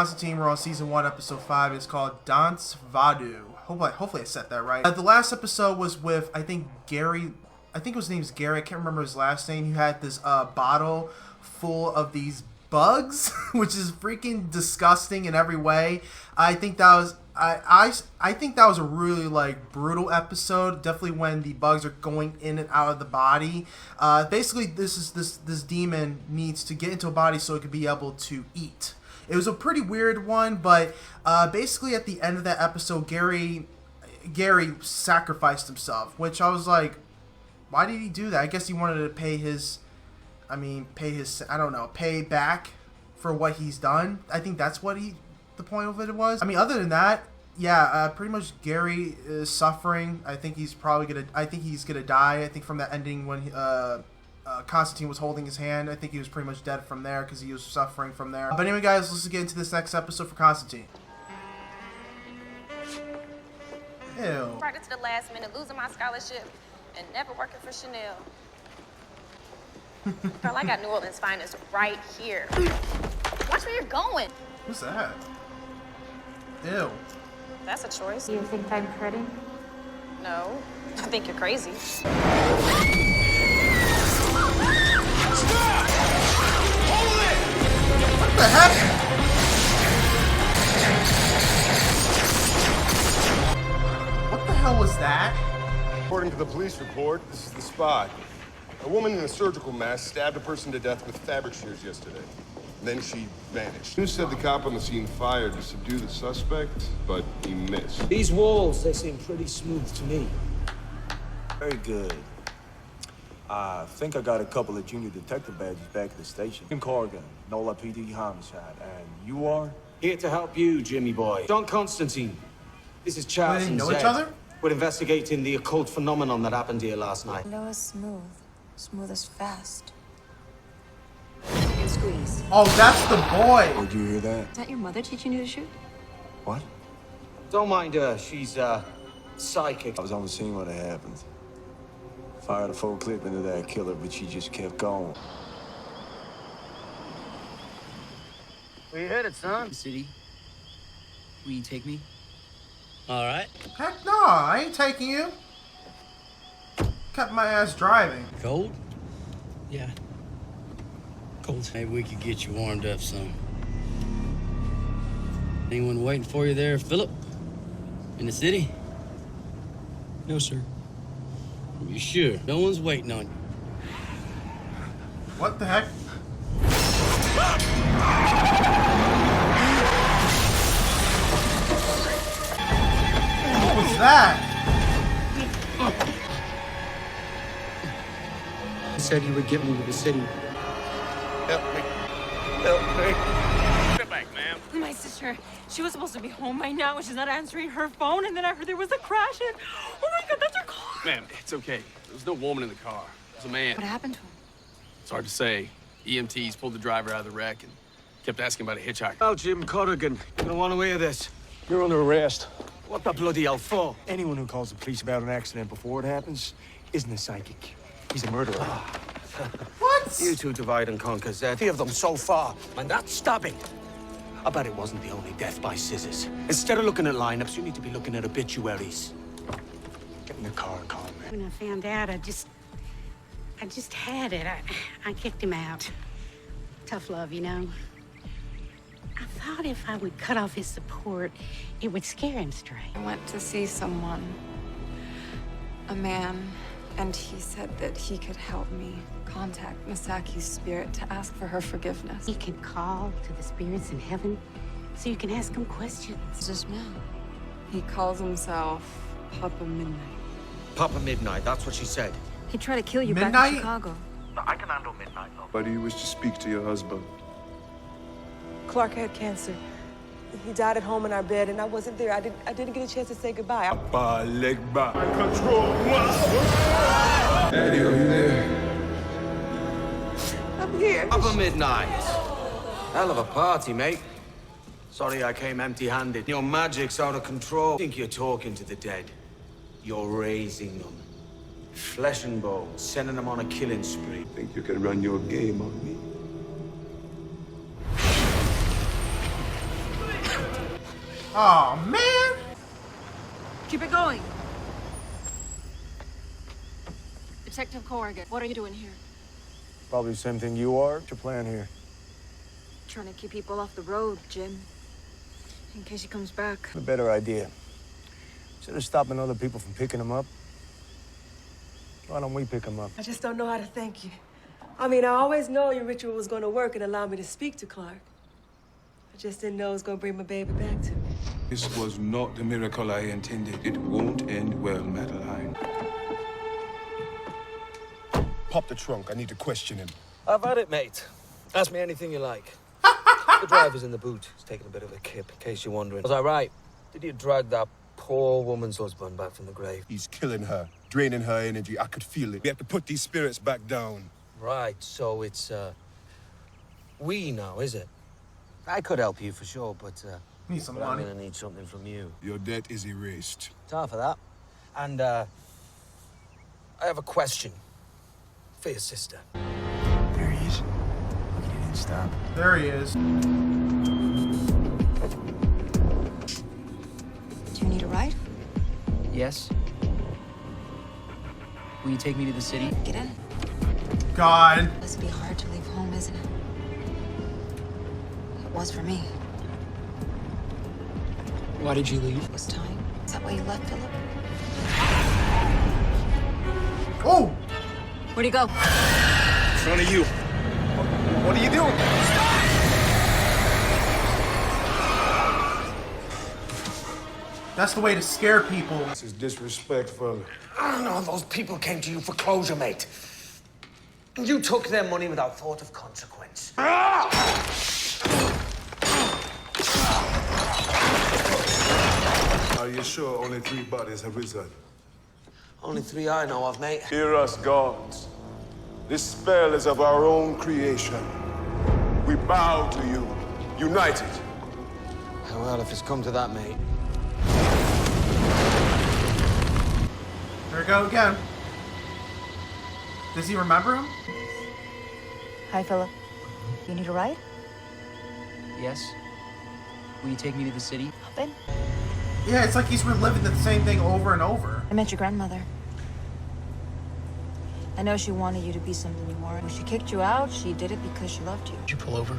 Constantine. We're on season 1, episode 5. It's called Danse Vaudou. Hopefully I said that right. The last episode was with, I think, Gary. I think his name's Gary. I can't remember his last name. He had this bottle full of these bugs, which is freaking disgusting in every way. I think that was I think that was a really like brutal episode. Definitely when the bugs are going in and out of the body. Basically, this demon needs to get into a body so it could be able to eat. It was a pretty weird one, but basically at the end of that episode, Gary sacrificed himself, which I was like, why did he do that? I guess he wanted to pay back for what he's done. I think that's what the point of it was. I mean, other than that, yeah, pretty much Gary is suffering. I think he's gonna die. I think from that ending when Constantine was holding his hand, I think he was pretty much dead from there because he was suffering from there. But anyway, guys, let's get into this next episode for Constantine. Ew. Right into the last minute, losing my scholarship and never working for Chanel. Girl, I got New Orleans finest right here. Watch where you're going. What's that? Ew. That's a choice. Do you think I'm pretty? No, I think you're crazy. Stop! Hold it! What the heck? What the hell was that? According to the police report, this is the spot. A woman in a surgical mask stabbed a person to death with fabric shears yesterday. Then she vanished. News said the cop on the scene fired to subdue the suspect, but he missed. These walls, they seem pretty smooth to me. Very good. I think I got a couple of junior detective badges back at the station. Tim Corrigan, NOLA PD homicide. And you are? Here to help you, Jimmy boy. John Constantine. This is Charles They and know Zed. each other? We're investigating the occult phenomenon that happened here last night. Noah's smooth. Smooth as fast. And squeeze. Oh, that's the boy. Oh, did you hear that? Is that your mother teaching you to shoot? What? Don't mind her. She's, psychic. I was on the scene when it happened. Fired a full clip into that killer, but she just kept going. Where you headed, son? City. Will you take me? All right. Heck no, I ain't taking you. Kept my ass driving. Cold? Yeah. Cold. Maybe we could get you warmed up some. Anyone waiting for you there, Philip? In the city? No, sir. You sure? No one's waiting on you. What the heck? What was that? He said he would get me to the city. Help me. Help me. Get back, ma'am. My sister, she was supposed to be home by now and she's not answering her phone, and then I heard there was a crash and oh my god, that's her car! Ma'am, it's okay. There was no woman in the car. It was a man. What happened to him? It's hard to say. EMTs pulled the driver out of the wreck and kept asking about a hitchhiker. Oh, Jim Corrigan. You don't want to hear this. You're under arrest. What the bloody hell for? Anyone who calls the police about an accident before it happens isn't a psychic. He's a murderer. What? You two divide and conquer, Zed. 3 of them so far, and that's stabbing. I bet it wasn't the only death by scissors. Instead of looking at lineups, you need to be looking at obituaries. Get in the car and call me. When I found out, I just had it. I kicked him out. Tough love, you know. I thought if I would cut off his support, it would scare him straight. I went to see someone, a man, and he said that he could help me contact Misaki's spirit to ask for her forgiveness. You can call to the spirits in heaven so you can ask them questions. It's this man. He calls himself Papa Midnite. Papa Midnite, that's what she said. He tried to kill you back Midnite? in Chicago. I can handle Midnite, though. Why do you wish to speak to your husband? Clark had cancer. He died at home in our bed, and I wasn't there. I didn't get a chance to say goodbye. Papa Legba. Control. Eddie, are you there? I'm here. Papa Midnite. Hell of a party, mate. Sorry I came empty-handed. Your magic's out of control. Think you're talking to the dead. You're raising them. Flesh and bone, sending them on a killing spree. Think you can run your game on me? Oh man! Keep it going. Detective Corrigan, what are you doing here? Probably the same thing you are. What's your plan here? Trying to keep people off the road, Jim. In case he comes back. A better idea. Instead of stopping other people from picking him up, why don't we pick him up? I just don't know how to thank you. I mean, I always know your ritual was going to work and allow me to speak to Clark. I just didn't know it was going to bring my baby back to me. This was not the miracle I intended. It won't end well, Madeline. Pop the trunk. I need to question him. I've had it, mate. Ask me anything you like. The driver's in the boot. He's taking a bit of a kip, in case you're wondering. Was I right? Did you drag that poor woman's husband back from the grave? He's killing her, draining her energy. I could feel it. We have to put these spirits back down. Right, so it's, we now, is it? I could help you for sure, but, Need some I'm money. gonna need something from you. Your debt is erased. Time for that. And, I have a question for your sister. There he is. Look, he didn't stop. There he is. Do you need a ride? Yes. Will you take me to the city? Get in. God. It must be hard to leave home, isn't it? It was for me. Why did you leave? It was time. Is that why you left, Philip? Oh! Where'd he go? In front of you. What are you doing? That's the way to scare people. This is disrespectful. I know those people came to you for closure, mate. You took their money without thought of consequence. Are you sure only 3 bodies have risen? Only 3 I know of, mate. Hear us, gods. This spell is of our own creation. We bow to you, united. Well, if it's come to that, mate. There we go again. Does he remember him? Hi, Philip. You need a ride? Yes. Will you take me to the city? Hop in. Yeah, it's like he's reliving the same thing over and over. I met your grandmother. I know she wanted you to be something you weren't. When she kicked you out, she did it because she loved you. Did you pull over?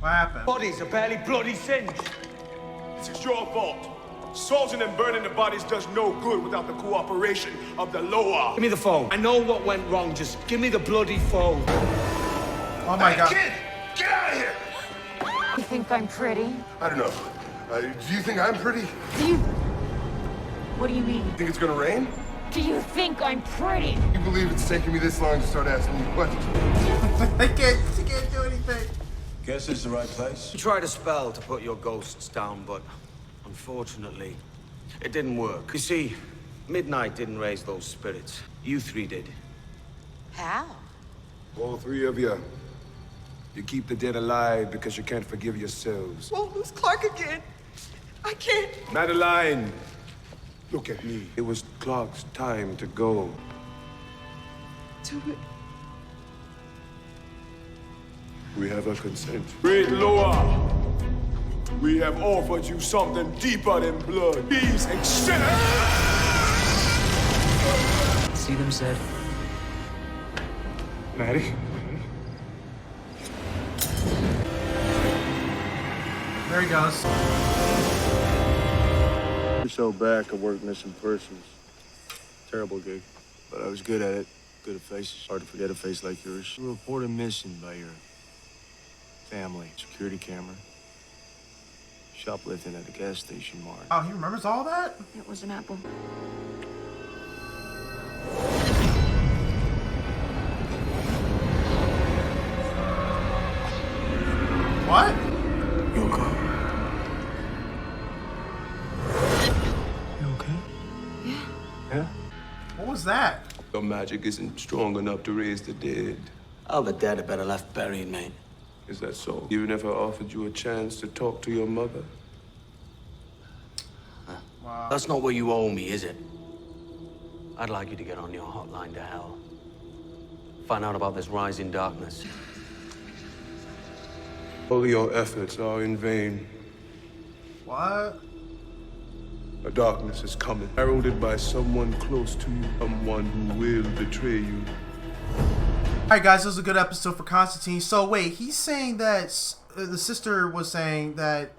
What happened? Bodies are barely bloody singed. This is your fault. Salting and burning the bodies does no good without the cooperation of the Loa. Give me the phone. I know what went wrong. Just give me the bloody phone. Oh my God. Kid, get out of here! You think I'm pretty? I don't know. Do you think I'm pretty? Do you... What do you mean? Think it's gonna rain? Do you think I'm pretty? You believe it's taking me this long to start asking you questions? I can't do anything. Guess it's the right place. You tried a spell to put your ghosts down, but unfortunately, it didn't work. You see, Midnite didn't raise those spirits. You 3 did. How? All 3 of you. You keep the dead alive because you can't forgive yourselves. Won't lose Clark again. I can't. Madeline, look at me. It was Clark's time to go. Do it. We have a consent. Great Loa, we have offered you something deeper than blood. Thieves and sinners! See them said. Maddie? There he goes. So back, I worked missing persons. Terrible gig, but I was good at it. Good at faces. Hard to forget a face like yours. You were reported missing by your family. Security camera. Shoplifting at a gas station, Mark. Oh, he remembers all that? It was an apple. What? You okay? You okay? Yeah. Yeah? What was that? Your magic isn't strong enough to raise the dead. Oh, the dead are better left buried, mate. Is that so? Even if I offered you a chance to talk to your mother? Wow. That's not what you owe me, is it? I'd like you to get on your hotline to hell. Find out about this rising darkness. All your efforts are in vain. What? A darkness is coming, heralded by someone close to you, someone who will betray you. Alright guys, this was a good episode for Constantine. So wait, he's saying that the sister was saying that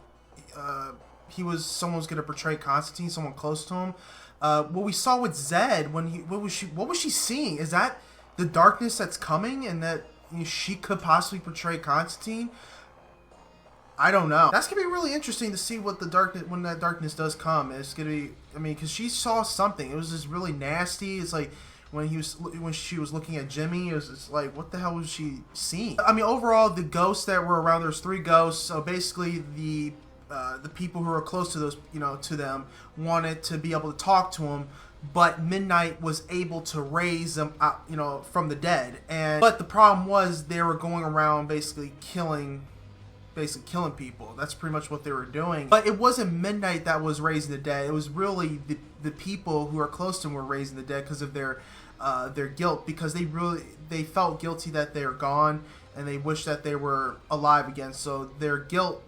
someone was going to betray Constantine, someone close to him. What we saw with Zed, what was she seeing? Is that the darkness that's coming and that she could possibly betray Constantine? I don't know. That's gonna be really interesting to see what the darkness, when that darkness does come. It's gonna be, I mean, because she saw something. It was just really nasty. It's like when she was looking at Jimmy, it was just like, what the hell was she seeing? I mean, overall, the ghosts that were around, there's 3 ghosts. So basically, the people who are close to those, to them, wanted to be able to talk to them. But Midnite was able to raise them out, from the dead. But the problem was they were going around basically killing people. That's pretty much what they were doing. But it wasn't Midnite that was raising the dead. It was really the people who are close to him were raising the dead because of their guilt, because they felt guilty that they were gone and they wish that they were alive again. So their guilt,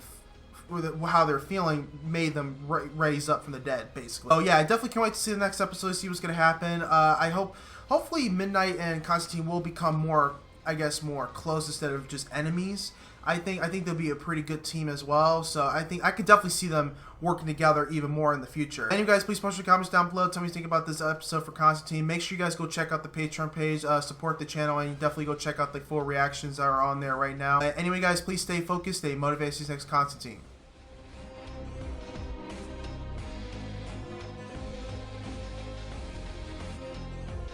how they're feeling, made them raise up from the dead, basically. Oh yeah, I definitely can't wait to see the next episode, see what's gonna happen. Hopefully Midnite and Constantine will become more close instead of just enemies. I think they'll be a pretty good team as well. So I think I could definitely see them working together even more in the future. And you guys, please post your comments down below. Tell me what you think about this episode for Constantine. Make sure you guys go check out the Patreon page, support the channel, and you definitely go check out the full reactions that are on there right now. Anyway, guys, please stay focused, stay motivated. See you next, Constantine.